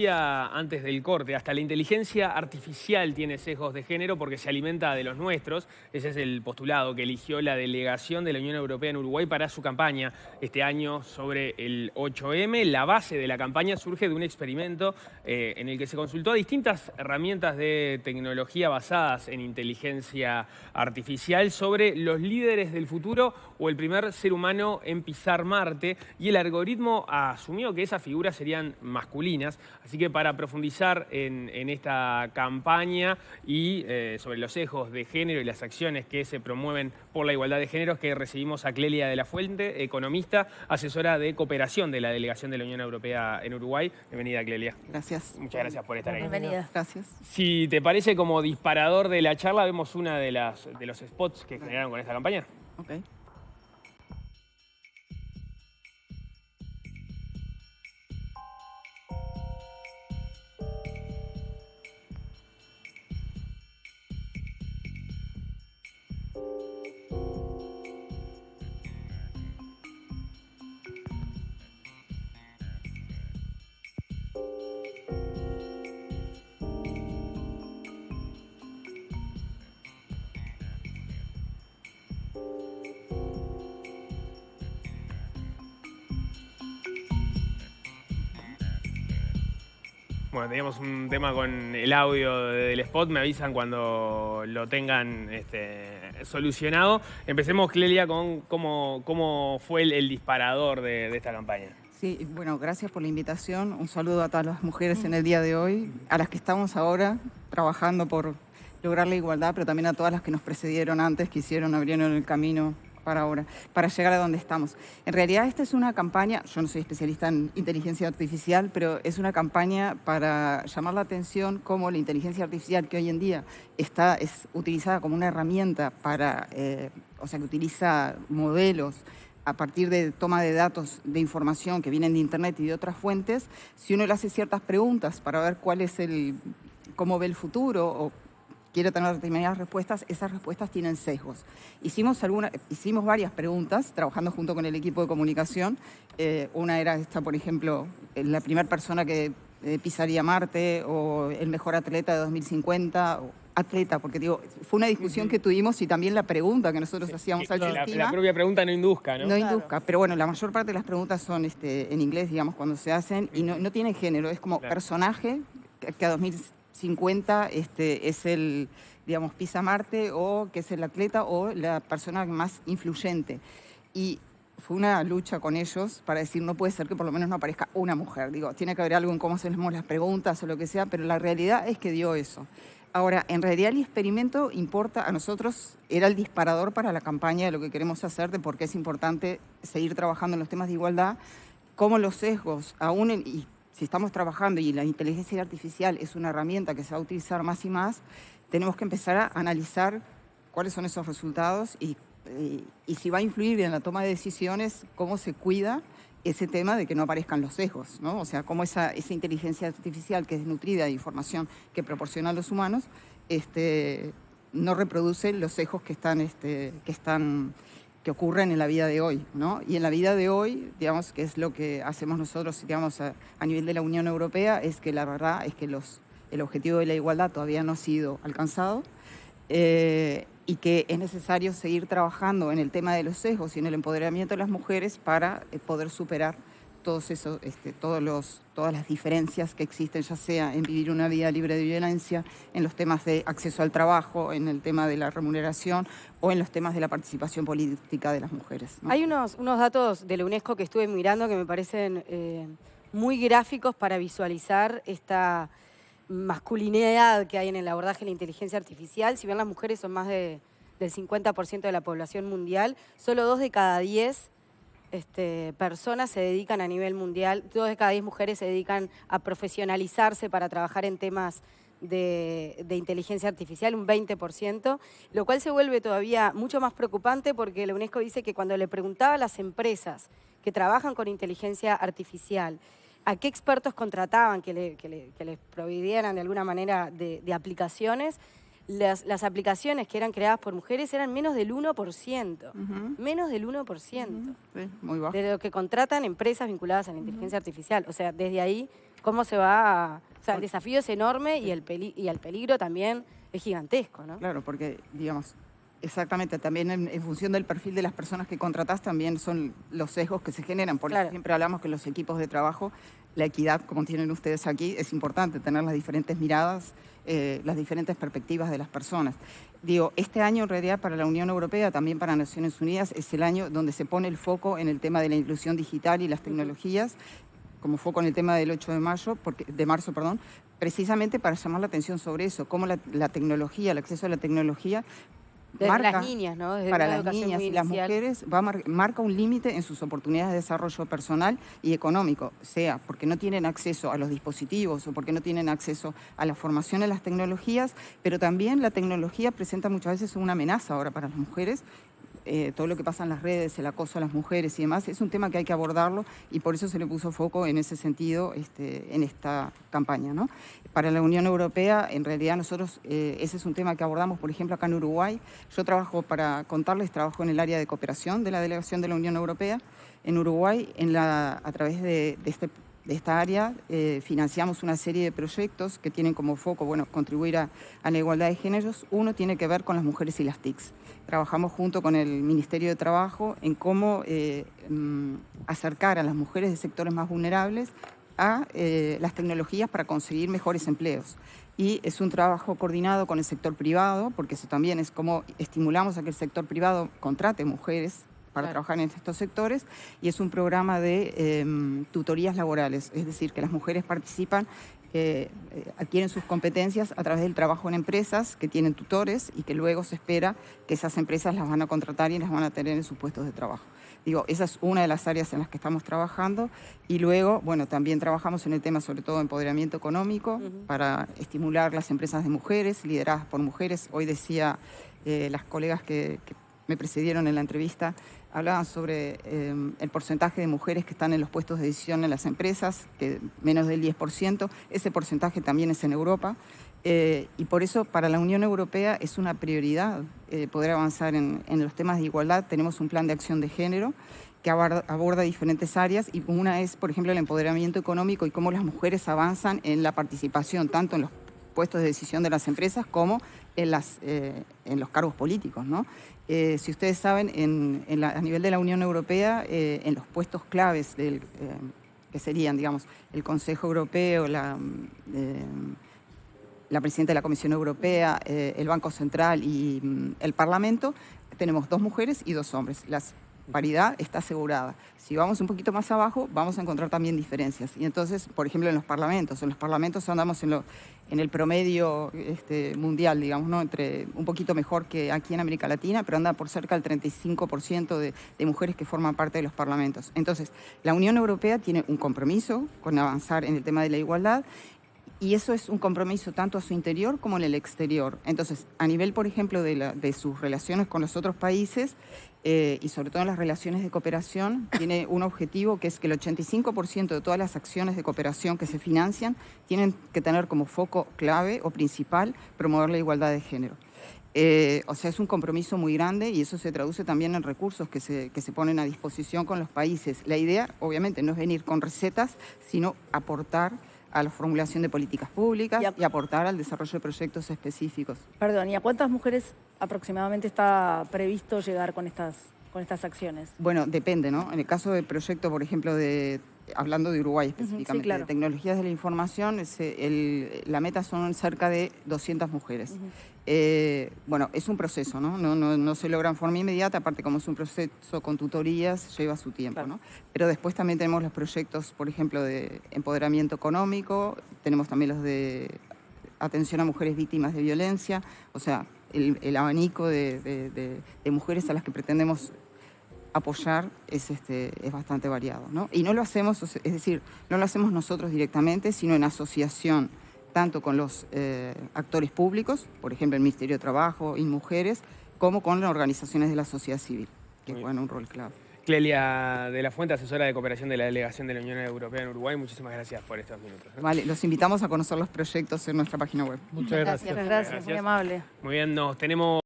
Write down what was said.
Antes del corte, hasta la inteligencia artificial tiene sesgos de género porque se alimenta de los nuestros. Ese es el postulado que eligió la delegación de la Unión Europea en Uruguay para su campaña este año sobre el 8M. La base de la campaña surge de un experimento en el que se consultó a distintas herramientas de tecnología basadas en inteligencia artificial sobre los líderes del futuro o el primer ser humano en pisar Marte, y el algoritmo asumió que esas figuras serían masculinas. Así que para profundizar en esta campaña y sobre los sesgos de género y las acciones que se promueven por la igualdad de géneros, que recibimos a Clelia de la Fuente, economista, asesora de cooperación de la Delegación de la Unión Europea en Uruguay. Bienvenida, Clelia. Gracias. Muchas gracias por estar ahí. Bienvenida. Gracias. Si te parece, como disparador de la charla, vemos una de los spots que generaron con esta campaña. Ok. Bueno, teníamos un tema con el audio del spot, me avisan cuando lo tengan solucionado. Empecemos, Clelia, con cómo fue el disparador de esta campaña. Sí, bueno, gracias por la invitación. Un saludo a todas las mujeres en el día de hoy, a las que estamos ahora trabajando por lograr la igualdad, pero también a todas las que nos precedieron antes, que abrieron el camino para ahora, para llegar a donde estamos. En realidad esta es una campaña, yo no soy especialista en inteligencia artificial, pero es una campaña para llamar la atención cómo la inteligencia artificial, que hoy en día es utilizada como una herramienta para, o sea, que utiliza modelos a partir de toma de datos, de información que vienen de internet y de otras fuentes. Si uno le hace ciertas preguntas para ver cómo ve el futuro o quiere tener determinadas respuestas, esas respuestas tienen sesgos. Hicimos varias preguntas trabajando junto con el equipo de comunicación. Una era esta, por ejemplo, la primera persona que pisaría Marte, o el mejor atleta de 2050, porque digo, fue una discusión que tuvimos, y también la pregunta que nosotros hacíamos al sistema. La propia pregunta no induzca, ¿no? No induzca, pero bueno, la mayor parte de las preguntas son en inglés, digamos, cuando se hacen, y no tienen género, es como personaje que a 2050 es el, digamos, pisa Marte, o que es el atleta o la persona más influyente. Y fue una lucha con ellos para decir, no puede ser que por lo menos no aparezca una mujer. Digo, tiene que haber algo en cómo hacemos las preguntas o lo que sea, pero la realidad es que dio eso. Ahora, en realidad el experimento importa a nosotros, era el disparador para la campaña de lo que queremos hacer, de por qué es importante seguir trabajando en los temas de igualdad, cómo los sesgos, y si estamos trabajando y la inteligencia artificial es una herramienta que se va a utilizar más y más, tenemos que empezar a analizar cuáles son esos resultados y si va a influir en la toma de decisiones, cómo se cuida ese tema de que no aparezcan los sesgos, ¿no? O sea, cómo esa inteligencia artificial que es nutrida de información que proporcionan los humanos, no reproduce los sesgos que ocurren en la vida de hoy, ¿no? Y en la vida de hoy, digamos, que es lo que hacemos nosotros, digamos, a nivel de la Unión Europea, es que la verdad es que el objetivo de la igualdad todavía no ha sido alcanzado, y que es necesario seguir trabajando en el tema de los sesgos y en el empoderamiento de las mujeres para poder superar todas las diferencias que existen, ya sea en vivir una vida libre de violencia, en los temas de acceso al trabajo, en el tema de la remuneración o en los temas de la participación política de las mujeres, ¿no? Hay unos datos de la UNESCO que estuve mirando que me parecen muy gráficos para visualizar esta masculinidad que hay en el abordaje de la inteligencia artificial. Si bien las mujeres son más del 50% de la población mundial, solo 2 de cada 10 personas se dedican a nivel mundial, 2 de cada 10 mujeres se dedican a profesionalizarse para trabajar en temas de inteligencia artificial, un 20%, lo cual se vuelve todavía mucho más preocupante porque la UNESCO dice que cuando le preguntaba a las empresas que trabajan con inteligencia artificial a qué expertos contrataban que les proveyeran de alguna manera de aplicaciones, las aplicaciones que eran creadas por mujeres eran menos del 1%. Menos del 1%. Sí, muy bajo. De lo que contratan empresas vinculadas a la inteligencia artificial. O sea, desde ahí cómo se va a... O sea, el desafío es enorme y el peligro también es gigantesco, ¿no? Claro, porque, digamos, exactamente, también en función del perfil de las personas que contratás también son los sesgos que se generan. Por eso siempre hablamos que en los equipos de trabajo, la equidad, como tienen ustedes aquí, es importante tener las diferentes miradas, las diferentes perspectivas de las personas. Digo, este año en realidad para la Unión Europea, también para Naciones Unidas, es el año donde se pone el foco en el tema de la inclusión digital y las tecnologías, como foco en el tema del 8 de marzo, precisamente para llamar la atención sobre eso, cómo la tecnología, el acceso a la tecnología Desde las niñas, ¿no? Desde para una las educación niñas muy y las inicial. mujeres marca un límite en sus oportunidades de desarrollo personal y económico, sea porque no tienen acceso a los dispositivos o porque no tienen acceso a la formación en las tecnologías, pero también la tecnología presenta muchas veces una amenaza ahora para las mujeres. Todo lo que pasa en las redes, el acoso a las mujeres y demás, es un tema que hay que abordarlo y por eso se le puso foco en ese sentido en esta campaña, ¿no? Para la Unión Europea, en realidad nosotros, ese es un tema que abordamos, por ejemplo, acá en Uruguay. Yo trabajo, para contarles, trabajo en el área de cooperación de la Delegación de la Unión Europea. En Uruguay, a través de esta área, financiamos una serie de proyectos que tienen como foco, bueno, contribuir a la igualdad de géneros. Uno tiene que ver con las mujeres y las TICs. Trabajamos junto con el Ministerio de Trabajo en cómo acercar a las mujeres de sectores más vulnerables a las tecnologías para conseguir mejores empleos. Y es un trabajo coordinado con el sector privado, porque eso también es cómo estimulamos a que el sector privado contrate mujeres para trabajar en estos sectores, y es un programa de tutorías laborales, es decir, que las mujeres participan, adquieren sus competencias a través del trabajo en empresas que tienen tutores y que luego se espera que esas empresas las van a contratar y las van a tener en sus puestos de trabajo. Digo, esa es una de las áreas en las que estamos trabajando y luego, bueno, también trabajamos en el tema sobre todo de empoderamiento económico para estimular las empresas de mujeres, lideradas por mujeres. Hoy decía las colegas que me precedieron en la entrevista, hablaban sobre el porcentaje de mujeres que están en los puestos de decisión en las empresas, que menos del 10%, ese porcentaje también es en Europa, y por eso para la Unión Europea es una prioridad poder avanzar en los temas de igualdad. Tenemos un plan de acción de género que aborda diferentes áreas y una es, por ejemplo, el empoderamiento económico y cómo las mujeres avanzan en la participación, tanto en los puestos de decisión de las empresas como en los cargos políticos, ¿no? Si ustedes saben, a nivel de la Unión Europea, en los puestos claves que serían, digamos, el Consejo Europeo, la presidenta de la Comisión Europea, el Banco Central y el Parlamento, tenemos 2 mujeres y 2 hombres. La paridad está asegurada. Si vamos un poquito más abajo, vamos a encontrar también diferencias. Y entonces, por ejemplo, en los parlamentos andamos en el promedio mundial, digamos, ¿no? Entre un poquito mejor que aquí en América Latina, pero anda por cerca del 35% de mujeres que forman parte de los parlamentos. Entonces, la Unión Europea tiene un compromiso con avanzar en el tema de la igualdad. Y eso es un compromiso tanto a su interior como en el exterior. Entonces, a nivel, por ejemplo, de sus relaciones con los otros países y sobre todo en las relaciones de cooperación, tiene un objetivo que es que el 85% de todas las acciones de cooperación que se financian tienen que tener como foco clave o principal promover la igualdad de género. O sea, es un compromiso muy grande y eso se traduce también en recursos que se ponen a disposición con los países. La idea, obviamente, no es venir con recetas, sino aportar a la formulación de políticas públicas y aportar al desarrollo de proyectos específicos. Perdón, ¿y a cuántas mujeres aproximadamente está previsto llegar con estas acciones? Bueno, depende, ¿no? En el caso del proyecto, por ejemplo, hablando de Uruguay específicamente, sí, claro, de tecnologías de la información, la meta son cerca de 200 mujeres. Bueno, es un proceso, ¿no? No se logra en forma inmediata, aparte como es un proceso con tutorías, lleva su tiempo, claro, ¿no? Pero después también tenemos los proyectos, por ejemplo, de empoderamiento económico, tenemos también los de atención a mujeres víctimas de violencia, o sea, el abanico de mujeres a las que pretendemos apoyar es bastante variado, ¿no? Y no lo hacemos, es decir, no lo hacemos nosotros directamente, sino en asociación tanto con los actores públicos, por ejemplo el Ministerio de Trabajo y Mujeres, como con las organizaciones de la sociedad civil, que juegan un rol clave. Clelia de la Fuente, asesora de cooperación de la Delegación de la Unión Europea en Uruguay, muchísimas gracias por estos minutos. Vale, los invitamos a conocer los proyectos en nuestra página web. Muchas gracias. Gracias, muy amable. Muy bien, nos tenemos...